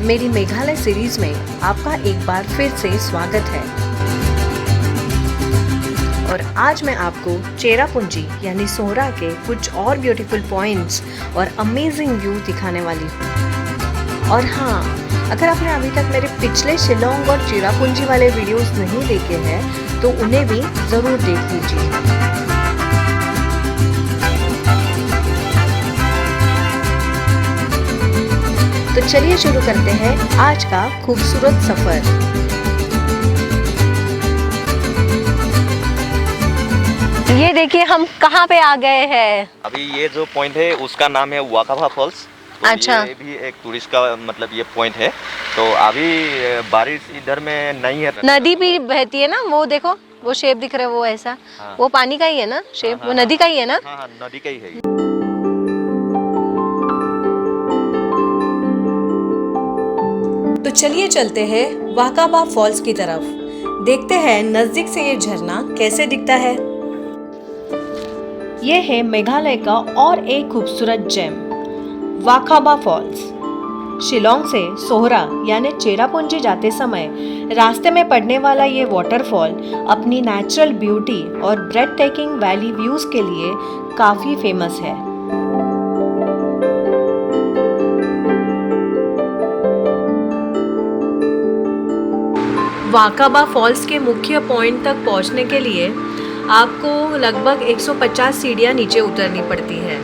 मेरी मेघालय सीरीज में आपका एक बार फिर से स्वागत है। और आज मैं आपको चेरापूंजी यानी सोहरा के कुछ और ब्यूटीफुल पॉइंट्स और अमेजिंग व्यू दिखाने वाली हूँ। और हाँ, अगर आपने अभी तक मेरे पिछले शिलोंग और चेरापूंजी वाले वीडियोस नहीं देखे हैं तो उन्हें भी ज़रूर देख लीजिए। तो चलिए शुरू करते हैं आज का खूबसूरत सफर। ये देखिए हम कहाँ पे आ गए हैं। अभी ये जो पॉइंट है उसका नाम है वाकाबा फॉल्स। तो अच्छा, ये भी एक टूरिस्ट का मतलब ये पॉइंट है। तो अभी बारिश इधर में नहीं है। नदी भी बहती है ना, वो देखो वो शेप दिख रहा है, वो ऐसा हाँ। वो पानी का ही है ना शेप। हाँ, वो नदी का ही है ना। हाँ, नदी का ही है। तो चलिए चलते हैं वाकाबा फॉल्स की तरफ, देखते हैं नजदीक से ये झरना कैसे दिखता है। ये है मेघालय का और एक खूबसूरत जेम वाकाबा फॉल्स। शिलोंग से सोहरा यानी चेरापूंजी जाते समय रास्ते में पड़ने वाला ये वाटरफॉल अपनी नेचुरल ब्यूटी और ब्रेथ टेकिंग वैली व्यूज के लिए काफी फेमस है। वाकाबा फॉल्स के मुख्य पॉइंट तक पहुंचने के लिए आपको लगभग 150 सीढ़ियां नीचे उतरनी पड़ती है।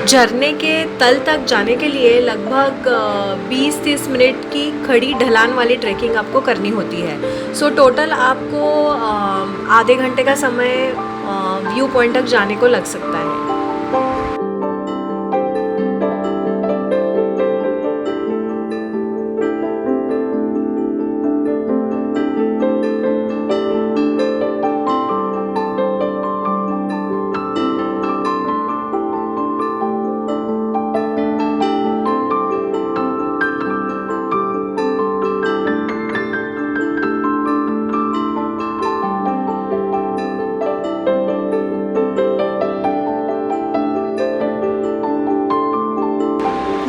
झरने के तल तक जाने के लिए लगभग 20-30 मिनट की खड़ी ढलान वाली ट्रैकिंग आपको करनी होती है। सो टोटल आपको आधे घंटे का समय व्यू पॉइंट तक जाने को लग सकता है।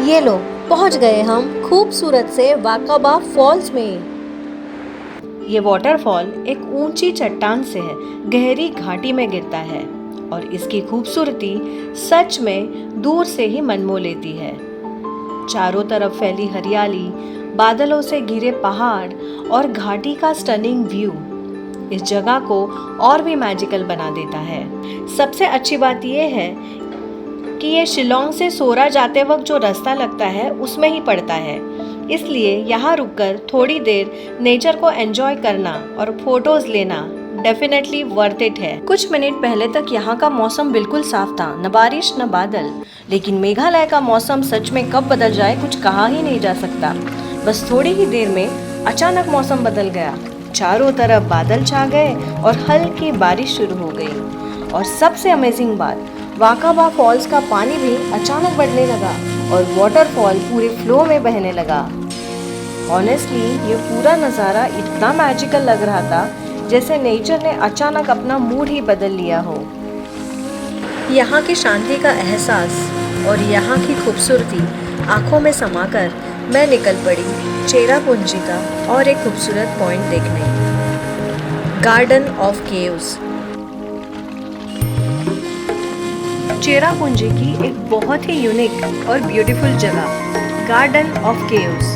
ये लो, पहुंच गए हम खूबसूरत से वाकाबा फॉल्स में। ये वाटरफॉल एक ऊंची चट्टान से है, गहरी घाटी में गिरता है और इसकी खूबसूरती सच में दूर से ही मन मोह लेती है। चारों तरफ फैली हरियाली, बादलों से घिरे पहाड़ और घाटी का स्टनिंग व्यू इस जगह को और भी मैजिकल बना देता है। सबसे अच्छी बात यह है कि ये शिलोंग से सोहरा जाते वक्त जो रास्ता लगता है उसमें ही पड़ता है, इसलिए यहाँ रुककर थोड़ी देर नेचर को एंजॉय करना और फोटोज लेना डेफिनेटली वर्थ इट है। कुछ मिनट पहले तक यहाँ का मौसम बिल्कुल साफ था, न बारिश न बादल, लेकिन मेघालय का मौसम सच में कब बदल जाए कुछ कहा ही नहीं जा सकता। बस थोड़ी ही देर में अचानक मौसम बदल गया, चारों तरफ बादल छा गए और हल्की बारिश शुरू हो गई। और सबसे अमेजिंग बात, वाकाबा फॉल्स का पानी भी अचानक बढ़ने लगा और वाटरफॉल पूरे फ्लो में बहने लगा। ऑनेस्टली ये पूरा नज़ारा इतना मैजिकल लग रहा था जैसे नेचर ने अचानक अपना मूड ही बदल लिया हो। यहाँ की शांति का एहसास और यहाँ की खूबसूरती आंखों में समाकर मैं निकल पड़ी चेरापूंजी का और एक खूबसूरत पॉइंट देखने, गार्डन ऑफ केव्स। चेरापूंजी की एक बहुत ही यूनिक और ब्यूटीफुल जगह गार्डन ऑफ केव्स।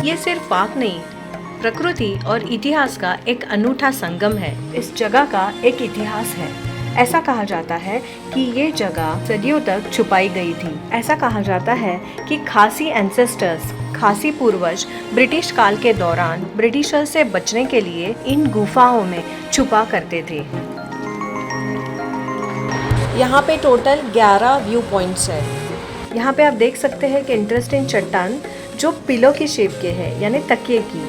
ये सिर्फ पार्क नहीं, प्रकृति और इतिहास का एक अनूठा संगम है। इस जगह का एक इतिहास है। ऐसा कहा जाता है कि ये जगह सदियों तक छुपाई गई थी। ऐसा कहा जाता है कि खासी एंसेस्टर्स, खासी पूर्वज ब्रिटिश काल के दौरान ब्रिटिशर से बचने के लिए इन गुफाओं में छुपा करते थे। यहाँ पे टोटल 11 व्यू पॉइंट्स है। यहाँ पे आप देख सकते हैं कि इंटरेस्टिंग चट्टान जो पिलो की शेप के है, यानी तकिए की।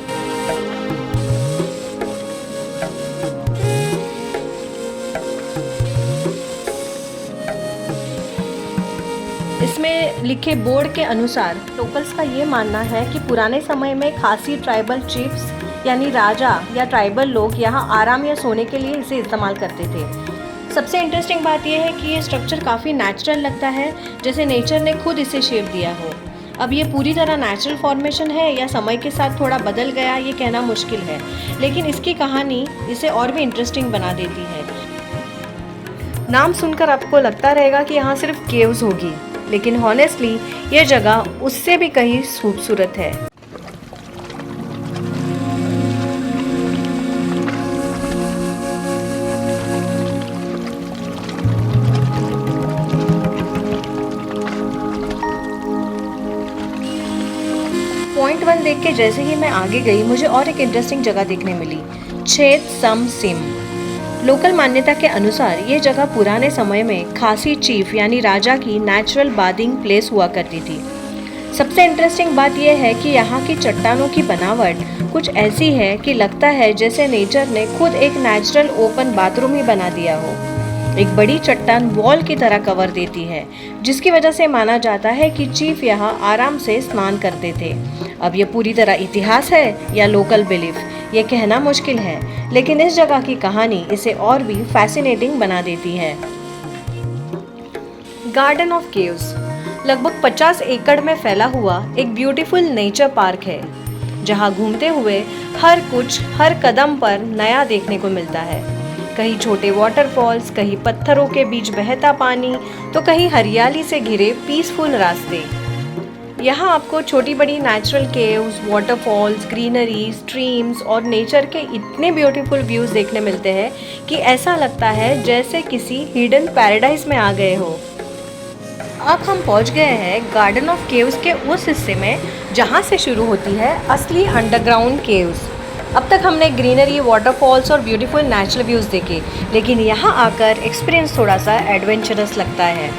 इसमें लिखे बोर्ड के अनुसार लोकल्स का ये मानना है कि पुराने समय में खासी ट्राइबल चीफ्स यानी राजा या ट्राइबल लोग यहाँ आराम या सोने के लिए इसे इस्तेमाल करते थे। सबसे इंटरेस्टिंग बात यह है कि ये स्ट्रक्चर काफ़ी नेचुरल लगता है, जैसे नेचर ने खुद इसे शेप दिया हो। अब ये पूरी तरह नेचुरल फॉर्मेशन है या समय के साथ थोड़ा बदल गया, ये कहना मुश्किल है, लेकिन इसकी कहानी इसे और भी इंटरेस्टिंग बना देती है। नाम सुनकर आपको लगता रहेगा कि यहाँ सिर्फ केव्स होगी, लेकिन हॉनेस्टली ये जगह उससे भी कहीं खूबसूरत है। पॉइंट 1 देख के जैसे ही मैं आगे गई, मुझे और एक इंटरेस्टिंग जगह देखने मिली, छेद सम सिम। लोकल मान्यता के अनुसार ये जगह पुराने समय में खासी चीफ यानी राजा की नेचुरल बाथिंग प्लेस हुआ करती थी। सबसे इंटरेस्टिंग बात यह है कि यहाँ की चट्टानों की बनावट कुछ ऐसी है कि लगता है जैसे नेचर ने खुद एक नेचुरल ओपन बाथरूम ही बना दिया हो। एक बड़ी चट्टान वॉल की तरह कवर देती है, जिसकी वजह से माना जाता है कि चीफ यहाँ आराम से स्नान करते थे। अब ये पूरी तरह इतिहास है या लोकल बिलीफ, ये कहना मुश्किल है, लेकिन इस जगह की कहानी इसे और भी फैसिनेटिंग बना देती है। गार्डन ऑफ केव्स लगभग 50 एकड़ में फैला हुआ एक ब्यूटीफुल नेचर पार्क है, जहाँ घूमते हुए हर कदम पर नया देखने को मिलता है। कहीं छोटे वाटरफॉल्स, कहीं पत्थरों के बीच बहता पानी, तो कहीं हरियाली से घिरे पीसफुल रास्ते। यहाँ आपको छोटी बड़ी natural caves, waterfalls, greenery, streams और नेचर के इतने ब्यूटीफुल व्यूज़ देखने मिलते हैं कि ऐसा लगता है जैसे किसी हिडन पैराडाइज में आ गए हो। अब हम पहुँच गए हैं गार्डन ऑफ केव्स के उस हिस्से में जहाँ से शुरू होती है असली अंडरग्राउंड केव्स। अब तक हमने ग्रीनरी, वाटरफॉल्स और ब्यूटीफुल नेचुरल व्यूज़ देखे, लेकिन यहाँ आकर एक्सपीरियंस थोड़ा सा एडवेंचरस लगता है।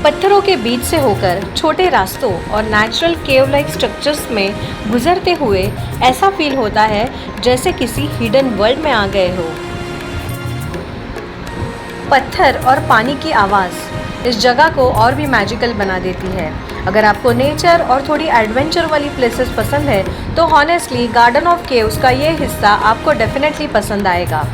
पत्थरों के बीच से होकर छोटे रास्तों और नेचुरल केव लाइक स्ट्रक्चर्स में गुजरते हुए ऐसा फील होता है जैसे किसी हिडन वर्ल्ड में आ गए हो। पत्थर और पानी की आवाज़ इस जगह को और भी मैजिकल बना देती है। अगर आपको नेचर और थोड़ी एडवेंचर वाली प्लेसेस पसंद है तो हॉनेस्टली गार्डन ऑफ केव्स का ये हिस्सा आपको डेफिनेटली पसंद आएगा।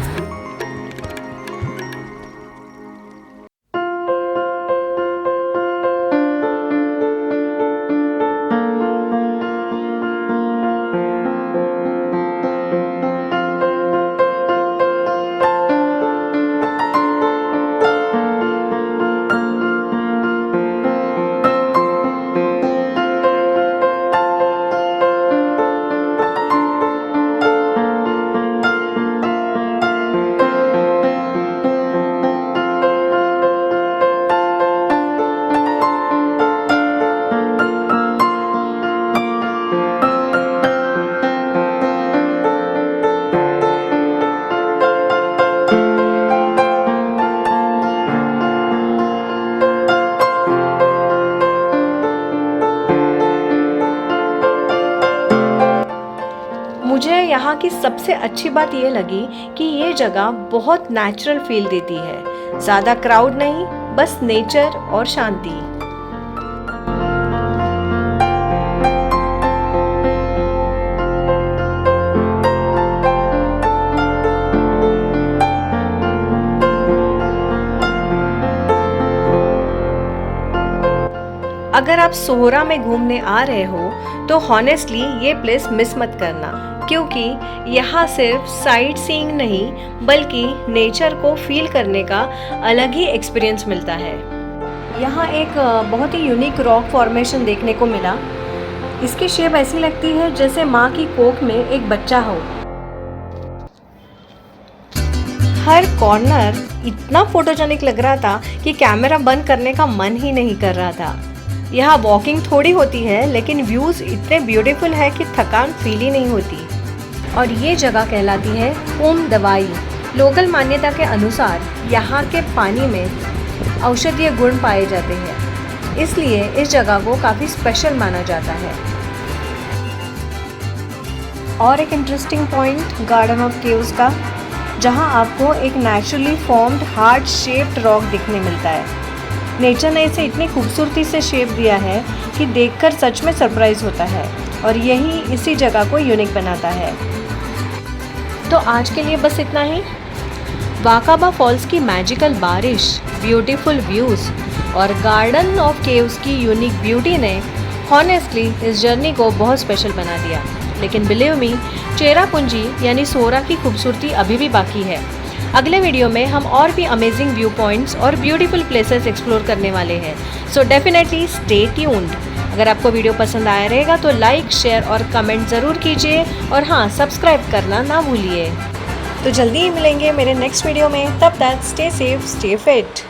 मुझे यहाँ की सबसे अच्छी बात ये लगी कि ये जगह बहुत नेचुरल फील देती है। ज़्यादा क्राउड नहीं, बस नेचर और शांति। अगर आप सोहरा में घूमने आ रहे हो तो हॉनेस्टली ये प्लेस मिस मत करना, क्योंकि यहाँ सिर्फ साइट सीइंग नहीं बल्कि नेचर को फील करने का अलग ही एक्सपीरियंस मिलता है। यहाँ एक बहुत ही यूनिक रॉक फॉर्मेशन देखने को मिला। इसकी शेप ऐसी लगती है जैसे माँ की कोख में एक बच्चा हो। हर कॉर्नर इतना फोटोजेनिक लग रहा था कि कैमरा बंद करने का मन ही नहीं कर रहा था। यहाँ वॉकिंग थोड़ी होती है, लेकिन व्यूज़ इतने ब्यूटीफुल है कि थकान फील ही नहीं होती। और ये जगह कहलाती है ओम दवाई। लोकल मान्यता के अनुसार यहाँ के पानी में औषधीय गुण पाए जाते हैं, इसलिए इस जगह को काफ़ी स्पेशल माना जाता है। और एक interesting point garden of caves का, जहाँ आपको एक naturally formed heart shaped rock दिखने मिलता है। नेचर ने इसे इतनी खूबसूरती से शेप दिया है कि देखकर सच में सरप्राइज होता है और यही इसी जगह को यूनिक बनाता है। तो आज के लिए बस इतना ही। वाकाबा फॉल्स की मैजिकल बारिश, ब्यूटीफुल व्यूज़ और गार्डन ऑफ केव्स की यूनिक ब्यूटी ने हॉनेस्टली इस जर्नी को बहुत स्पेशल बना दिया। लेकिन बिलीव मी, चेरापूंजी यानी सोरा की खूबसूरती अभी भी बाकी है। अगले वीडियो में हम और भी अमेजिंग व्यू पॉइंट्स और ब्यूटीफुल प्लेसेस एक्सप्लोर करने वाले हैं। So definitely stay tuned. अगर आपको वीडियो पसंद आया रहेगा तो लाइक, शेयर और कमेंट ज़रूर कीजिए और हाँ, सब्सक्राइब करना ना भूलिए। तो जल्दी ही मिलेंगे मेरे नेक्स्ट वीडियो में। तब तक स्टे सेफ, स्टे फिट।